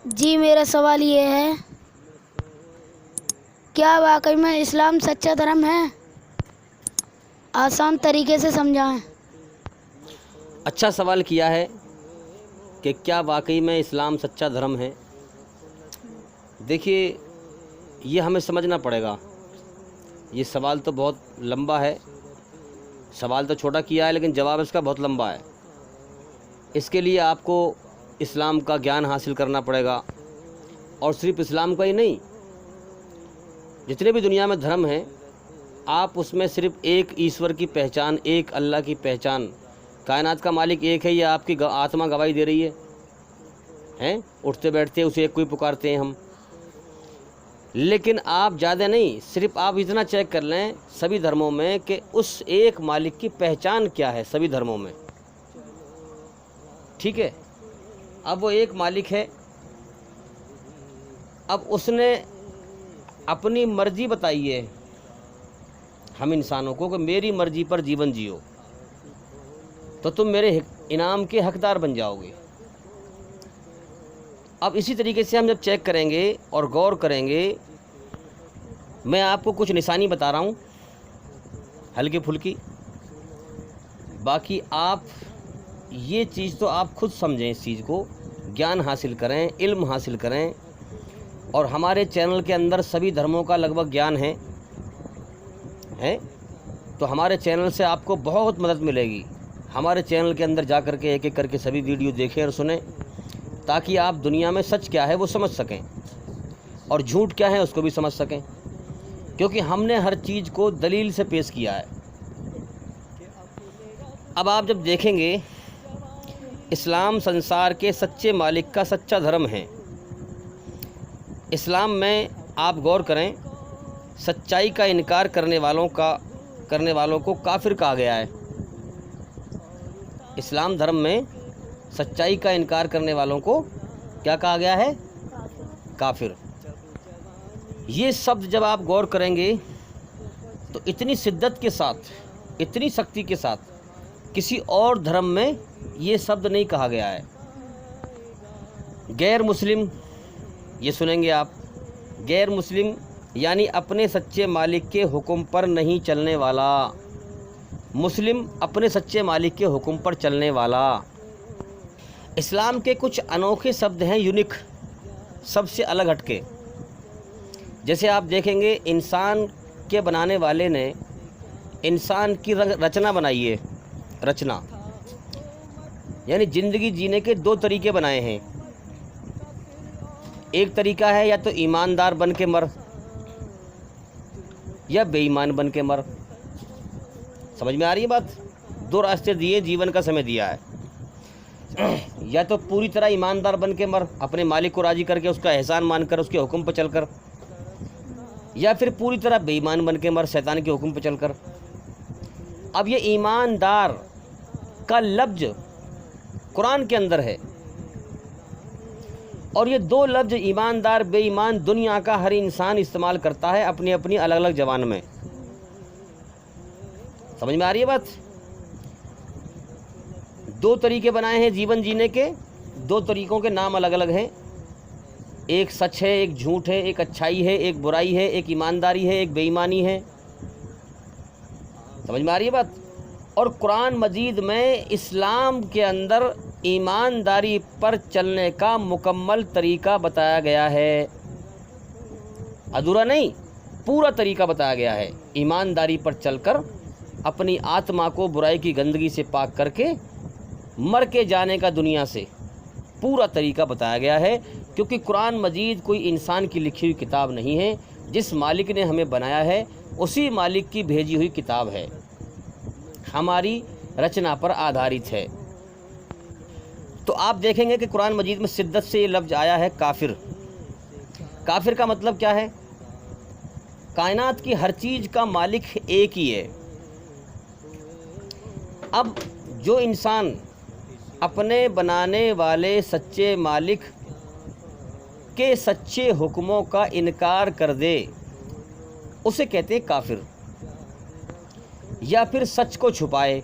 جی میرا سوال یہ ہے، کیا واقعی میں اسلام سچا دھرم ہے؟ آسان طریقے سے سمجھائیں۔ اچھا سوال کیا ہے کہ کیا واقعی میں اسلام سچا دھرم ہے۔ دیکھیے، یہ ہمیں سمجھنا پڑے گا۔ یہ سوال تو بہت لمبا ہے، سوال تو چھوٹا کیا ہے لیکن جواب اس کا بہت لمبا ہے۔ اس کے لیے آپ کو اسلام کا گیان حاصل کرنا پڑے گا، اور صرف اسلام کا ہی نہیں، جتنے بھی دنیا میں دھرم ہیں، آپ اس میں صرف ایک ایشور کی پہچان، ایک اللہ کی پہچان، کائنات کا مالک ایک ہے، یہ آپ کی آتما گواہی دے رہی ہے۔ اٹھتے بیٹھتے اسے ایک کو ہی پکارتے ہیں ہم۔ لیکن آپ زیادہ نہیں، صرف آپ اتنا چیک کر لیں سبھی دھرموں میں کہ اس ایک مالک کی پہچان کیا ہے سبھی دھرموں میں، ٹھیک ہے۔ اب وہ ایک مالک ہے، اب اس نے اپنی مرضی بتائی ہے ہم انسانوں کو کہ میری مرضی پر جیون جیو تو تم میرے انعام کے حقدار بن جاؤ گے۔ اب اسی طریقے سے ہم جب چیک کریں گے اور غور کریں گے، میں آپ کو کچھ نشانی بتا رہا ہوں ہلکی پھلکی، باقی آپ یہ چیز تو آپ خود سمجھیں، اس چیز کو گیان حاصل کریں، علم حاصل کریں۔ اور ہمارے چینل کے اندر سبھی دھرموں کا لگ بھگ گیان ہے، تو ہمارے چینل سے آپ کو بہت مدد ملے گی۔ ہمارے چینل کے اندر جا کر کے ایک ایک کر کے سبھی ویڈیو دیکھیں اور سنیں، تاکہ آپ دنیا میں سچ کیا ہے وہ سمجھ سکیں، اور جھوٹ کیا ہے اس کو بھی سمجھ سکیں، کیونکہ ہم نے ہر چیز کو دلیل سے پیش کیا ہے۔ اب آپ جب دیکھیں گے، اسلام سنسار کے سچے مالک کا سچا دھرم ہے۔ اسلام میں آپ غور کریں، سچائی کا انکار کرنے والوں کو کافر کہا گیا ہے۔ اسلام دھرم میں سچائی کا انکار کرنے والوں کو کیا کہا گیا ہے؟ کافر۔ یہ شبد جب آپ غور کریں گے تو اتنی شدت کے ساتھ، اتنی سختی کے ساتھ کسی اور دھرم میں یہ شبد نہیں کہا گیا ہے۔ غیر مسلم، یہ سنیں گے آپ، غیر مسلم یعنی اپنے سچے مالک کے حکم پر نہیں چلنے والا، مسلم اپنے سچے مالک کے حکم پر چلنے والا۔ اسلام کے کچھ انوکھے شبد ہیں، یونیک، سب سے الگ ہٹ کے۔ جیسے آپ دیکھیں گے، انسان کے بنانے والے نے انسان کی رچنا بنائی ہے، رچنا یعنی زندگی جینے کے دو طریقے بنائے ہیں۔ ایک طریقہ ہے یا تو ایماندار بن کے مر، یا بے ایمان بن کے مر۔ سمجھ میں آ رہی ہے بات؟ دو راستے دیے، جیون کا سمے دیا ہے، یا تو پوری طرح ایماندار بن کے مر، اپنے مالک کو راضی کر کے، اس کا احسان مان کر، اس کے حکم پہ چل کر، یا پھر پوری طرح بے ایمان بن کے مر، شیطان کے حکم پہ چل کر۔ اب یہ ایماندار کا لفظ قرآن کے اندر ہے، اور یہ دو لفظ ایماندار بے ایمان دنیا کا ہر انسان استعمال کرتا ہے اپنی اپنی الگ الگ زبان میں۔ سمجھ میں آ رہی ہے بات؟ دو طریقے بنائے ہیں جیون جینے کے، دو طریقوں کے نام الگ الگ ہیں، ایک سچ ہے، ایک جھوٹ ہے، ایک اچھائی ہے، ایک برائی ہے، ایک ایمانداری ہے، ایک بے ایمانی ہے۔ سمجھ میں آ رہی ہے بات؟ اور قرآن مجید میں اسلام کے اندر ایمانداری پر چلنے کا مکمل طریقہ بتایا گیا ہے، ادھورا نہیں، پورا طریقہ بتایا گیا ہے۔ ایمانداری پر چل کر اپنی آتما کو برائی کی گندگی سے پاک کر کے مر کے جانے کا دنیا سے پورا طریقہ بتایا گیا ہے، کیونکہ قرآن مجید کوئی انسان کی لکھی ہوئی کتاب نہیں ہے، جس مالک نے ہمیں بنایا ہے اسی مالک کی بھیجی ہوئی کتاب ہے، ہماری رچنا پر آدھارت ہے۔ تو آپ دیکھیں گے کہ قرآن مجید میں شدت سے یہ لفظ آیا ہے کافر۔ کافر کا مطلب کیا ہے؟ کائنات کی ہر چیز کا مالک ایک ہی ہے۔ اب جو انسان اپنے بنانے والے سچے مالک کے سچے حکموں کا انکار کر دے، اسے کہتے ہیں کافر۔ یا پھر سچ کو چھپائے،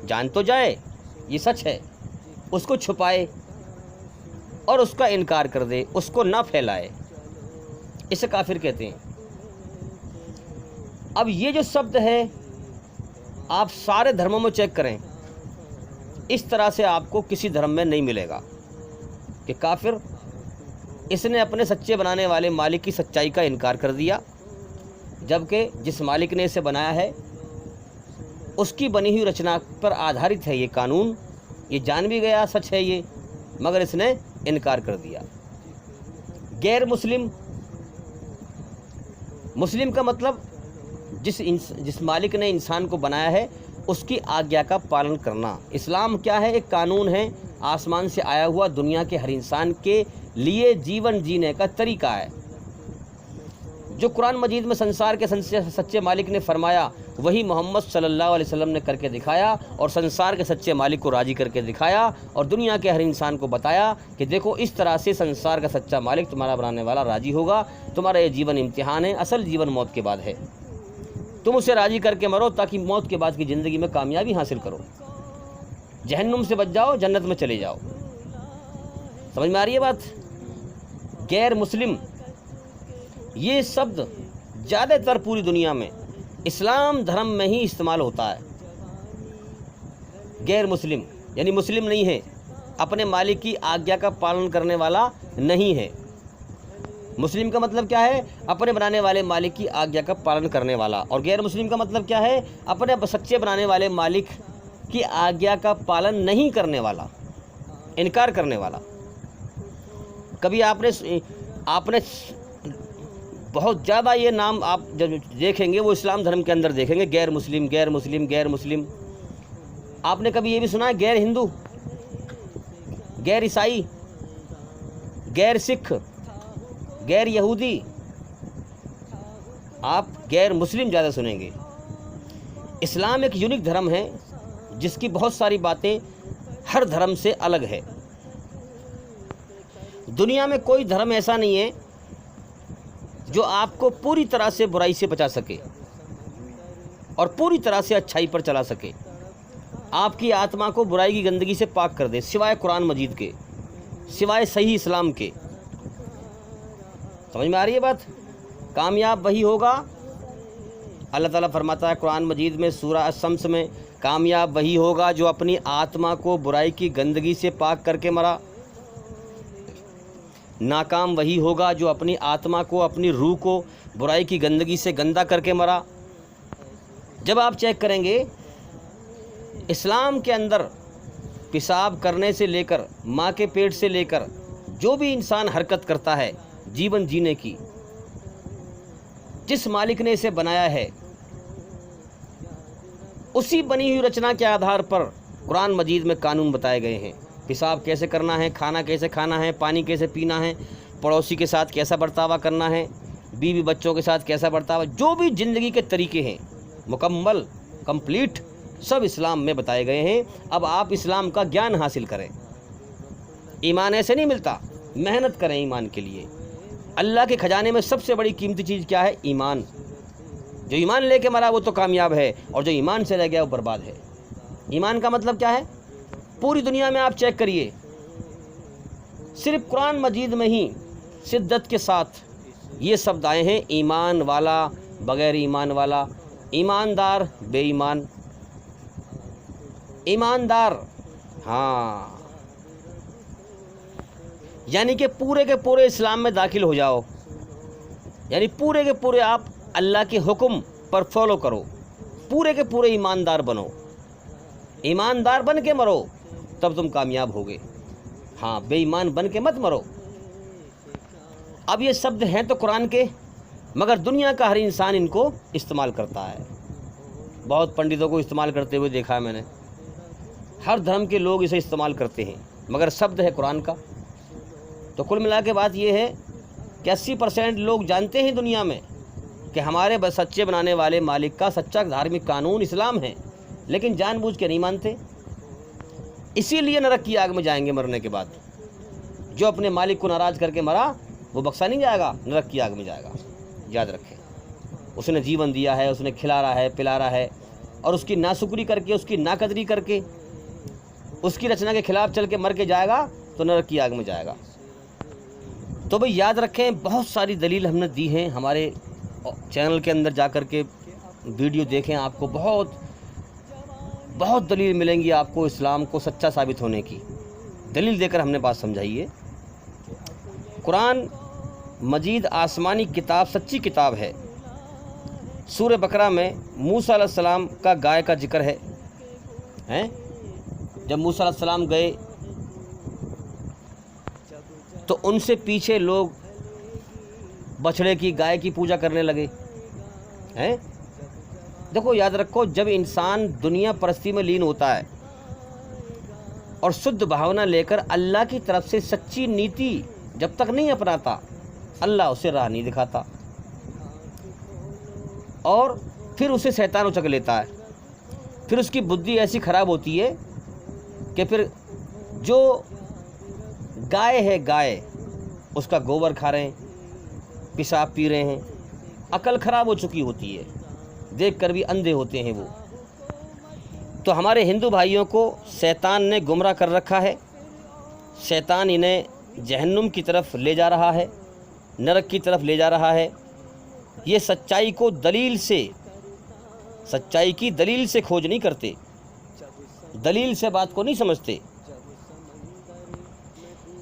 جان تو جائے یہ سچ ہے، اس کو چھپائے، اور اس کا انکار کر دے، اس کو نہ پھیلائے، اسے کافر کہتے ہیں۔ اب یہ جو شبد ہے آپ سارے دھرموں میں چیک کریں، اس طرح سے آپ کو کسی دھرم میں نہیں ملے گا کہ کافر اس نے اپنے سچے بنانے والے مالک کی سچائی کا انکار کر دیا، جبکہ جس مالک نے اسے بنایا ہے اس کی بنی ہوئی رچنا پر آدھارت ہے یہ قانون، یہ جان بھی گیا سچ ہے یہ، مگر اس نے انکار کر دیا۔ غیر مسلم، مسلم کا مطلب جس مالک نے انسان کو بنایا ہے اس کی آگیا کا پالن کرنا۔ اسلام کیا ہے؟ ایک قانون ہے آسمان سے آیا ہوا، دنیا کے ہر انسان کے لیے جیون جینے کا طریقہ ہے۔ جو قرآن مجید میں سنسار کے سچے مالک نے فرمایا وہی محمد صلی اللہ علیہ وسلم نے کر کے دکھایا، اور سنسار کے سچے مالک کو راضی کر کے دکھایا، اور دنیا کے ہر انسان کو بتایا کہ دیکھو اس طرح سے سنسار کا سچا مالک تمہارا بنانے والا راضی ہوگا، تمہارا یہ جیون امتحان ہے، اصل جیون موت کے بعد ہے، تم اسے راضی کر کے مرو تاکہ موت کے بعد کی زندگی میں کامیابی حاصل کرو، جہنم سے بچ جاؤ، جنت میں چلے جاؤ۔ سمجھ میں آ رہی ہے بات؟ غیر مسلم یہ شبد زیادہ تر پوری دنیا میں اسلام دھرم میں ہی استعمال ہوتا ہے۔ غیر مسلم یعنی مسلم نہیں ہے، اپنے مالک کی آگیا کا پالن کرنے والا نہیں ہے۔ مسلم کا مطلب کیا ہے؟ اپنے بنانے والے مالک کی آگیا کا پالن کرنے والا، اور غیر مسلم کا مطلب کیا ہے؟ اپنے سچے بنانے والے مالک کی آگیا کا پالن نہیں کرنے والا، انکار کرنے والا۔ کبھی آپ نے بہت زیادہ یہ نام آپ جب دیکھیں گے وہ اسلام دھرم کے اندر دیکھیں گے، غیر مسلم غیر مسلم غیر مسلم۔ آپ نے کبھی یہ بھی سنا ہے غیر ہندو، غیر عیسائی، غیر سکھ، غیر یہودی؟ آپ غیر مسلم زیادہ سنیں گے۔ اسلام ایک یونیک دھرم ہے جس کی بہت ساری باتیں ہر دھرم سے الگ ہے۔ دنیا میں کوئی دھرم ایسا نہیں ہے جو آپ کو پوری طرح سے برائی سے بچا سکے اور پوری طرح سے اچھائی پر چلا سکے، آپ کی آتما کو برائی کی گندگی سے پاک کر دے، سوائے قرآن مجید کے، سوائے صحیح اسلام کے۔ سمجھ میں آ رہی ہے بات؟ کامیاب وہی ہوگا، اللہ تعالیٰ فرماتا ہے قرآن مجید میں سورہ الشمس میں، کامیاب وہی ہوگا جو اپنی آتما کو برائی کی گندگی سے پاک کر کے مرا، ناکام وہی ہوگا جو اپنی آتما کو، اپنی روح کو برائی کی گندگی سے گندا کر کے مرا۔ جب آپ چیک کریں گے اسلام کے اندر پیشاب کرنے سے لے کر، ماں کے پیٹ سے لے کر جو بھی انسان حرکت کرتا ہے جیون جینے کی، جس مالک نے اسے بنایا ہے اسی بنی ہوئی رچنا کے آدھار پر قرآن مجید میں قانون بتائے گئے ہیں۔ پیشاب کیسے کرنا ہے، کھانا کیسے کھانا ہے، پانی کیسے پینا ہے، پڑوسی کے ساتھ کیسا برتاوا کرنا ہے، بیوی بچوں کے ساتھ کیسا برتاوا، جو بھی زندگی کے طریقے ہیں مکمل کمپلیٹ سب اسلام میں بتائے گئے ہیں۔ اب آپ اسلام کا گیان حاصل کریں۔ ایمان ایسے نہیں ملتا، محنت کریں ایمان کے لیے۔ اللہ کے خزانے میں سب سے بڑی قیمتی چیز کیا ہے؟ ایمان۔ جو ایمان لے کے مرا وہ تو کامیاب ہے، اور جو ایمان سے رہ گیا وہ برباد ہے۔ ایمان کا مطلب کیا ہے؟ پوری دنیا میں آپ چیک کریے، صرف قرآن مجید میں ہی شدت کے ساتھ یہ شبد آئے ہیں، ایمان والا، بغیر ایمان والا، ایماندار، بے ایمان۔ ایماندار، ہاں، یعنی کہ پورے کے پورے اسلام میں داخل ہو جاؤ، یعنی پورے کے پورے آپ اللہ کے حکم پر فالو کرو، پورے کے پورے ایماندار بنو، ایماندار بن کے مرو تب تم کامیاب ہوگے۔ ہاں، بے ایمان بن کے مت مرو۔ اب یہ شبد ہیں تو قرآن کے، مگر دنیا کا ہر انسان ان کو استعمال کرتا ہے۔ بہت پنڈتوں کو استعمال کرتے ہوئے دیکھا ہے میں نے، ہر دھرم کے لوگ اسے استعمال کرتے ہیں، مگر شبد ہے قرآن کا۔ تو کل ملا کے بات یہ ہے کہ 80% لوگ جانتے ہیں دنیا میں کہ ہمارے سچے بنانے والے مالک کا سچا دھارمک قانون اسلام ہے، لیکن جان بوجھ کے نہیں مانتے، اسی لیے نرک کی آگ میں جائیں گے مرنے کے بعد۔ جو اپنے مالک کو ناراض کر کے مرا وہ بخشا نہیں جائے گا، نرک کی آگ میں جائے گا، یاد رکھیں۔ اس نے جیون دیا ہے، اس نے کھلا رہا ہے، پلا رہا ہے، اور اس کی ناشکری کر کے، اس کی ناقدری کر کے، اس کی رچنا کے خلاف چل کے مر کے جائے گا تو نرک کی آگ میں جائے گا۔ تو بھئی یاد رکھیں بہت ساری دلیل ہم نے دی ہیں، ہمارے چینل کے اندر جا کر کے ویڈیو دیکھیں، آپ کو بہت بہت دلیل ملیں گی آپ کو اسلام کو سچا ثابت ہونے کی، دلیل دے کر ہم نے بات سمجھائی ہے۔ قرآن مجید آسمانی کتاب، سچی کتاب ہے۔ سورہ بقرہ میں موسیٰ علیہ السلام کا گائے کا ذکر ہے، جب موسیٰ علیہ السلام گئے تو ان سے پیچھے لوگ بچھڑے کی، گائے کی پوجا کرنے لگے ہیں۔ دیکھو یاد رکھو، جب انسان دنیا پرستی میں لین ہوتا ہے اور شدھ بھاونا لے کر اللہ کی طرف سے سچی نیتی جب تک نہیں اپناتا، اللہ اسے راہ نہیں دکھاتا، اور پھر اسے شیطان اچک لیتا ہے۔ پھر اس کی بدھی ایسی خراب ہوتی ہے کہ پھر جو گائے ہے، گائے اس کا گوبر کھا رہے ہیں، پیشاب پی رہے ہیں، عقل خراب ہو چکی ہوتی ہے، دیکھ کر بھی اندھے ہوتے ہیں وہ۔ تو ہمارے ہندو بھائیوں کو شیطان نے گمراہ کر رکھا ہے، شیطان انہیں جہنم کی طرف لے جا رہا ہے، نرک کی طرف لے جا رہا ہے۔ یہ سچائی کو دلیل سے، سچائی کی دلیل سے کھوج نہیں کرتے، دلیل سے بات کو نہیں سمجھتے۔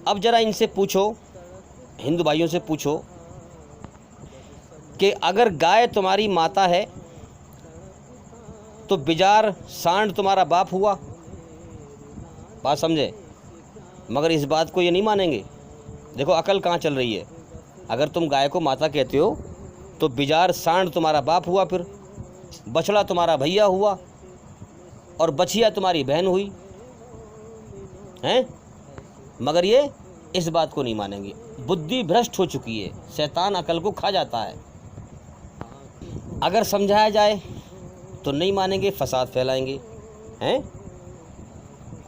اب ذرا ان سے پوچھو، ہندو بھائیوں سے پوچھو کہ اگر گائے تمہاری ماتا ہے تو بجار سانڈ تمہارا باپ ہوا؟ بات سمجھے؟ مگر اس بات کو یہ نہیں مانیں گے۔ دیکھو عقل کہاں چل رہی ہے۔ اگر تم گائے کو ماتا کہتے ہو تو بجار سانڈ تمہارا باپ ہوا، پھر بچڑا تمہارا بھیا ہوا، اور بچھیا تمہاری بہن ہوئی ہیں، مگر یہ اس بات کو نہیں مانیں گے۔ بدھی بھرشٹ ہو چکی ہے، شیطان عقل کو کھا جاتا ہے۔ اگر سمجھایا جائے تو نہیں مانیں گے، فساد پھیلائیں گے ہیں۔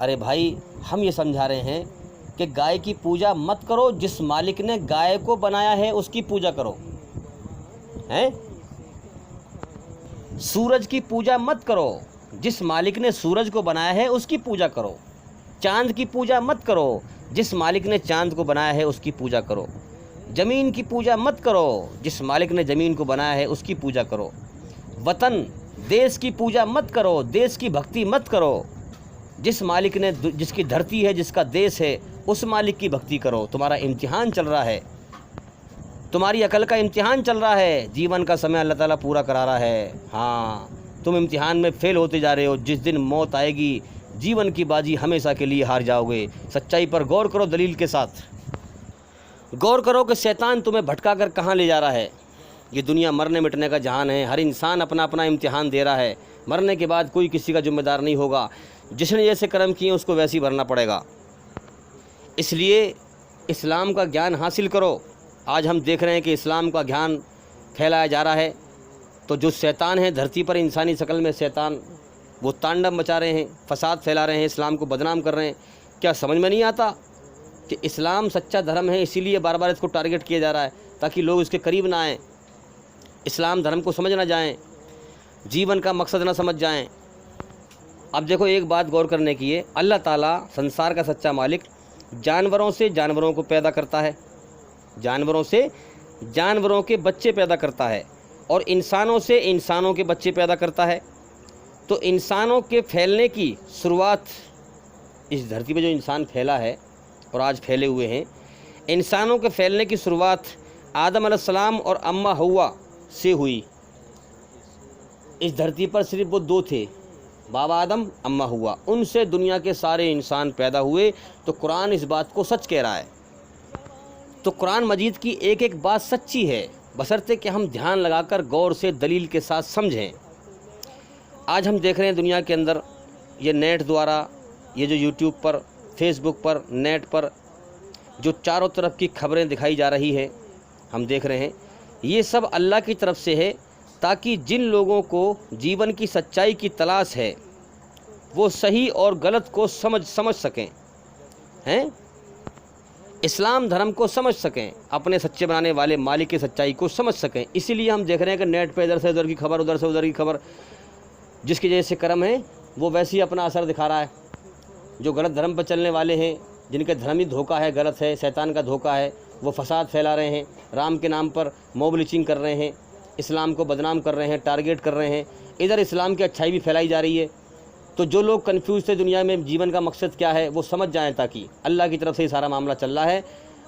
ارے بھائی، ہم یہ سمجھا رہے ہیں کہ گائے کی پوجا مت کرو، جس مالک نے گائے کو بنایا ہے اس کی پوجا کرو ہیں۔ سورج کی پوجا مت کرو، جس مالک نے سورج کو بنایا ہے اس کی پوجا کرو۔ چاند کی پوجا مت کرو، جس مالک نے چاند کو بنایا ہے اس کی پوجا کرو۔ زمین کی پوجا مت کرو، جس مالک نے زمین کو بنایا ہے اس کی پوجا کرو۔ وطن، دیش کی پوجا مت کرو، دیش کی بھکتی مت کرو، جس مالک نے، جس کی دھرتی ہے، جس کا دیش ہے، اس مالک کی بھکتی کرو۔ تمہارا امتحان چل رہا ہے، تمہاری عقل کا امتحان چل رہا ہے، جیون کا سمے اللہ تعالیٰ پورا کرا رہا ہے۔ ہاں، تم امتحان میں فیل ہوتے جا رہے ہو، جس دن موت آئے گی جیون کی بازی ہمیشہ کے لیے ہار جاؤ گے۔ سچائی پر غور کرو، دلیل کے ساتھ غور کرو کہ شیطان تمہیں بھٹکا کر کہاں لے جا رہا ہے۔ یہ دنیا مرنے مٹنے کا جہان ہے، ہر انسان اپنا اپنا امتحان دے رہا ہے، مرنے کے بعد کوئی کسی کا ذمہ دار نہیں ہوگا، جس نے جیسے کرم کیے اس کو ویسے ہی بھرنا پڑے گا۔ اس لیے اسلام کا گیان حاصل کرو۔ آج ہم دیکھ رہے ہیں کہ اسلام کا گیان پھیلایا جا رہا ہے، تو جو شیطان ہیں دھرتی پر انسانی شکل میں شیطان، وہ تانڈو مچا رہے ہیں، فساد پھیلا رہے ہیں، اسلام کو بدنام کر رہے ہیں۔ کیا سمجھ میں نہیں آتا کہ اسلام سچا دھرم ہے؟ اسی لیے بار بار اس کو ٹارگٹ کیا جا رہا ہے تاکہ لوگ اس کے قریب نہ آئیں، اسلام دھرم کو سمجھ نہ جائیں، جیون کا مقصد نہ سمجھ جائیں۔ اب دیکھو ایک بات غور کرنے کی ہے، اللہ تعالیٰ سنسار کا سچا مالک جانوروں سے جانوروں کو پیدا کرتا ہے، جانوروں سے جانوروں کے بچے پیدا کرتا ہے، اور انسانوں سے انسانوں کے بچے پیدا کرتا ہے۔ تو انسانوں کے پھیلنے کی شروعات، اس دھرتی پہ جو انسان پھیلا ہے اور آج پھیلے ہوئے ہیں، انسانوں کے پھیلنے کی شروعات آدم علیہ السلام اور اماں حوا سے ہوئی۔ اس دھرتی پر صرف وہ دو تھے، بابا آدم، اماں حوا، ان سے دنیا کے سارے انسان پیدا ہوئے۔ تو قرآن اس بات کو سچ کہہ رہا ہے۔ تو قرآن مجید کی ایک ایک بات سچی ہے، بشرطے کہ ہم دھیان لگا کر غور سے دلیل کے ساتھ سمجھیں۔ آج ہم دیکھ رہے ہیں دنیا کے اندر یہ نیٹ دوارا، یہ جو یوٹیوب پر، فیس بک پر، نیٹ پر جو چاروں طرف کی خبریں دکھائی جا رہی ہے، ہم دیکھ رہے ہیں یہ سب اللہ کی طرف سے ہے، تاکہ جن لوگوں کو جیون کی سچائی کی تلاش ہے وہ صحیح اور غلط کو سمجھ سکیں ہیں، اسلام دھرم کو سمجھ سکیں، اپنے سچے بنانے والے مالک کی سچائی کو سمجھ سکیں۔ اسی لیے ہم دیکھ رہے ہیں کہ نیٹ پہ ادھر سے ادھر کی خبر، ادھر سے ادھر کی خبر، جس کی جیسے کرم ہے وہ ویسے ہی اپنا اثر دکھا رہا ہے۔ جو غلط دھرم پر چلنے والے ہیں، جن کے دھرم ہی دھوکہ ہے، غلط ہے، شیطان کا دھوکہ ہے، وہ فساد پھیلا رہے ہیں، رام کے نام پر موب لنچنگ کر رہے ہیں، اسلام کو بدنام کر رہے ہیں، ٹارگیٹ کر رہے ہیں، ادھر اسلام کی اچھائی بھی پھیلائی جا رہی ہے۔ تو جو لوگ کنفیوز تھے دنیا میں جیون کا مقصد کیا ہے وہ سمجھ جائیں، تاکہ اللہ کی طرف سے یہ سارا معاملہ چل رہا ہے۔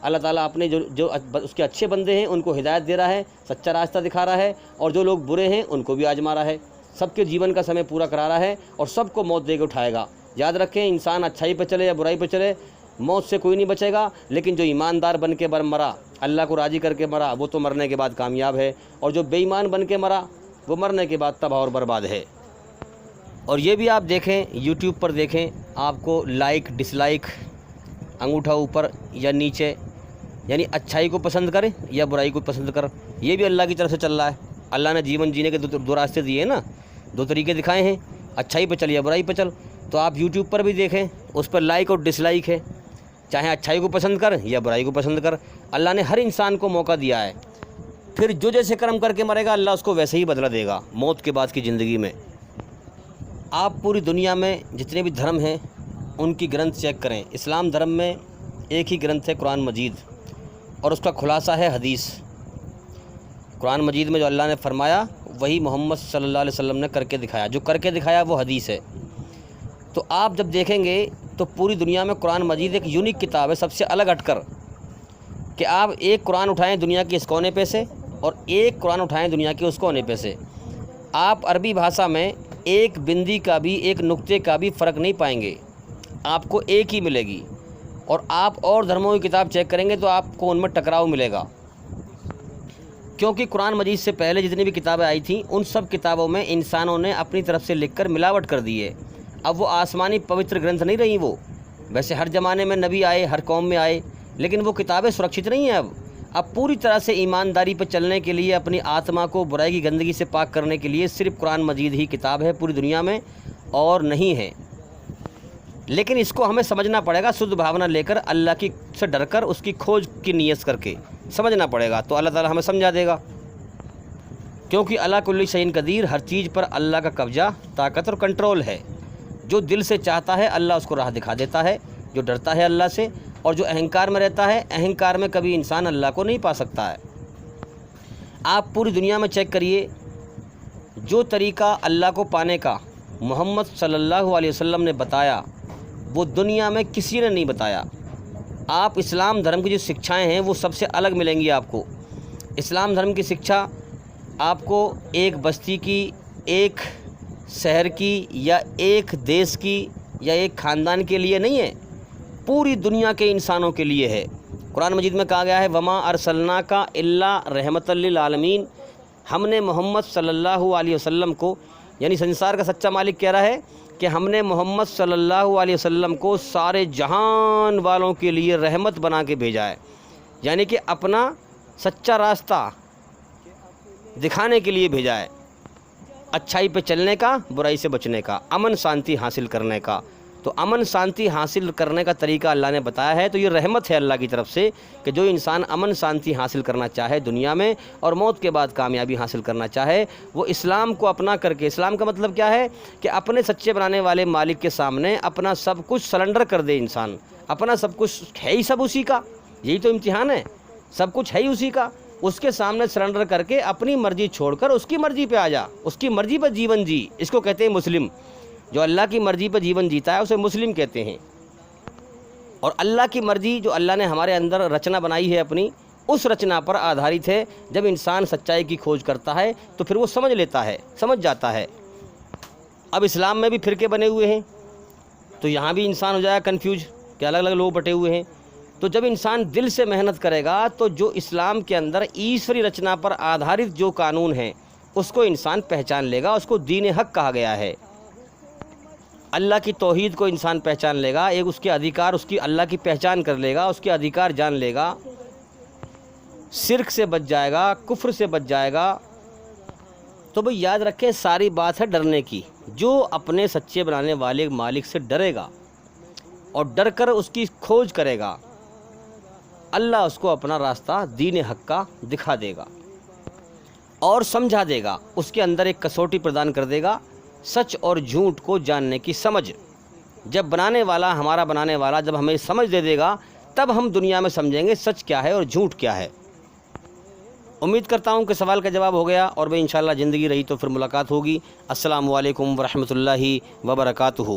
اللہ تعالیٰ اپنے جو اس کے اچھے بندے ہیں ان کو ہدایت دے رہا ہے، سچا راستہ دکھا رہا ہے، اور جو لوگ برے ہیں ان کو بھی آزما رہا ہے، سب کے جیون کا سمے پورا کرا رہا ہے اور سب کو موت دے کے اٹھائے گا۔ یاد رکھیں، انسان اچھائی پہ چلے یا برائی پہ چلے، موت سے کوئی نہیں بچے گا، لیکن جو ایماندار بن کے مرا، اللہ کو راضی کر کے مرا، وہ تو مرنے کے بعد کامیاب ہے، اور جو بے ایمان بن کے مرا وہ مرنے کے بعد تباہ اور برباد ہے۔ اور یہ بھی آپ دیکھیں، یوٹیوب پر دیکھیں، آپ کو لائک ڈس لائک، انگوٹھا اوپر یا نیچے، یعنی اچھائی کو پسند کریں یا برائی کو پسند کر، یہ بھی اللہ کی طرف سے چل رہا ہے۔ اللہ نے جیون جینے کے دو راستے دیے ہیں نا، دو طریقے دکھائے ہیں، اچھائی پہ چل یا برائی پہ چل۔ تو آپ یوٹیوب پر بھی دیکھیں، اس پر لائک اور ڈس لائک ہے، چاہے اچھائی کو پسند کر یا برائی کو پسند کر۔ اللہ نے ہر انسان کو موقع دیا ہے، پھر جو جیسے کرم کر کے مرے گا اللہ اس کو ویسے ہی بدلہ دے گا موت کے بعد کی زندگی میں۔ آپ پوری دنیا میں جتنے بھی دھرم ہیں ان کی گرنتھ چیک کریں، اسلام دھرم میں ایک ہی گرنتھ ہے، قرآن مجید، اور اس کا خلاصہ ہے حدیث۔ قرآن مجید میں جو اللہ نے فرمایا وہی محمد صلی اللہ علیہ وسلم نے کر کے دکھایا، جو کر کے دکھایا وہ حدیث ہے۔ تو آپ جب دیکھیں گے تو پوری دنیا میں قرآن مجید ایک یونیک کتاب ہے، سب سے الگ ہٹ کر، کہ آپ ایک قرآن اٹھائیں دنیا کے اس کونے پہ سے اور ایک قرآن اٹھائیں دنیا کے اس کونے پہ سے، آپ عربی بھاشا میں ایک بندی کا بھی، ایک نقطے کا بھی فرق نہیں پائیں گے، آپ کو ایک ہی ملے گی۔ اور آپ اور دھرموں کی کتاب چیک کریں گے تو آپ کو ان میں ٹکراؤ ملے گا، کیونکہ قرآن مجید سے پہلے جتنی بھی کتابیں آئی تھیں ان سب کتابوں میں انسانوں نے اپنی طرف سے لکھ کر ملاوٹ کر دی ہے۔ اب وہ آسمانی پوتر گرنتھ نہیں رہی، وہ ویسے ہر زمانے میں نبی آئے، ہر قوم میں آئے، لیکن وہ کتابیں سرکشت نہیں ہیں۔ اب پوری طرح سے ایمانداری پر چلنے کے لیے، اپنی آتما کو برائی کی گندگی سے پاک کرنے کے لیے صرف قرآن مجید ہی کتاب ہے پوری دنیا میں، اور نہیں ہے۔ لیکن اس کو ہمیں سمجھنا پڑے گا، شدھ بھاونا لے کر، اللہ کی سے ڈر کر، اس کی کھوج کی نیت کر کے سمجھنا پڑے گا، تو اللہ تعالیٰ ہمیں سمجھا دے گا، کیونکہ اللہ کل شیء قدیر، ہر چیز پر اللہ کا قبضہ، طاقت اور کنٹرول ہے۔ جو دل سے چاہتا ہے اللہ اس کو راہ دکھا دیتا ہے، جو ڈرتا ہے اللہ سے، اور جو اہنکار میں رہتا ہے، اہنکار میں کبھی انسان اللہ کو نہیں پا سکتا ہے۔ آپ پوری دنیا میں چیک کریے، جو طریقہ اللہ کو پانے کا محمد صلی اللہ علیہ وسلم نے بتایا وہ دنیا میں کسی نے نہیں بتایا۔ آپ اسلام دھرم کی جو شکچھائیں ہیں وہ سب سے الگ ملیں گی آپ کو۔ اسلام دھرم کی شکچھا آپ کو ایک بستی کی، ایک شہر کی، یا ایک دیش کی، یا ایک خاندان کے لیے نہیں ہے، پوری دنیا کے انسانوں کے لیے ہے۔ قرآن مجید میں کہا گیا ہے وما ارسلناک الا رحمۃ للعالمین، ہم نے محمد صلی اللہ علیہ وسلم کو، یعنی سنسار کا سچا مالک کہہ رہا ہے کہ ہم نے محمد صلی اللہ علیہ وسلم کو سارے جہان والوں کے لیے رحمت بنا کے بھیجا ہے، یعنی کہ اپنا سچا راستہ دکھانے کے لیے بھیجا ہے، اچھائی پہ چلنے کا، برائی سے بچنے کا، امن شانتی حاصل کرنے کا۔ تو امن شانتی حاصل کرنے کا طریقہ اللہ نے بتایا ہے، تو یہ رحمت ہے اللہ کی طرف سے کہ جو انسان امن شانتی حاصل کرنا چاہے دنیا میں اور موت کے بعد کامیابی حاصل کرنا چاہے، وہ اسلام کو اپنا کر کے، اسلام کا مطلب کیا ہے کہ اپنے سچے بنانے والے مالک کے سامنے اپنا سب کچھ سرنڈر کر دے انسان، اپنا سب کچھ ہے ہی سب اسی کا، یہی تو امتحان ہے، سب کچھ ہے ہی اسی کا، اس کے سامنے سرنڈر کر کے اپنی مرضی چھوڑ کر اس کی مرضی پہ آ جا، اس کی مرضی پر جیون جی، اس کو کہتے ہیں مسلم۔ جو اللہ کی مرضی پر جیون جیتا ہے اسے مسلم کہتے ہیں۔ اور اللہ کی مرضی جو اللہ نے ہمارے اندر رچنا بنائی ہے اپنی، اس رچنا پر آدھارت ہے۔ جب انسان سچائی کی کھوج کرتا ہے تو پھر وہ سمجھ لیتا ہے، سمجھ جاتا ہے۔ اب اسلام میں بھی فرقے بنے ہوئے ہیں، تو یہاں بھی انسان ہو جائے کنفیوز کہ الگ الگ لوگ بٹے ہوئے ہیں۔ تو جب انسان دل سے محنت کرے گا تو جو اسلام کے اندر ایشوری رچنا پر آدھارت جو قانون ہیں اس کو انسان پہچان لے گا، اس کو دین حق کہا گیا ہے۔ اللہ کی توحید کو انسان پہچان لے گا، ایک اس کے ادھیکار، اس کی اللہ کی پہچان کر لے گا، اس کے ادھیکار جان لے گا، شرک سے بچ جائے گا، کفر سے بچ جائے گا۔ تو بھئی یاد رکھیں، ساری بات ہے ڈرنے کی۔ جو اپنے سچے بنانے والے مالک سے ڈرے گا اور ڈر کر اس کی کھوج کرے گا، اللہ اس کو اپنا راستہ دین حق کا دکھا دے گا اور سمجھا دے گا، اس کے اندر ایک کسوٹی پردان کر دے گا، سچ اور جھوٹ کو جاننے کی سمجھ۔ جب بنانے والا، ہمارا بنانے والا جب ہمیں سمجھ دے گا تب ہم دنیا میں سمجھیں گے سچ کیا ہے اور جھوٹ کیا ہے۔ امید کرتا ہوں کہ سوال کا جواب ہو گیا، اور میں انشاءاللہ زندگی رہی تو پھر ملاقات ہوگی۔ السلام علیکم ورحمۃ اللہ وبرکاتہ۔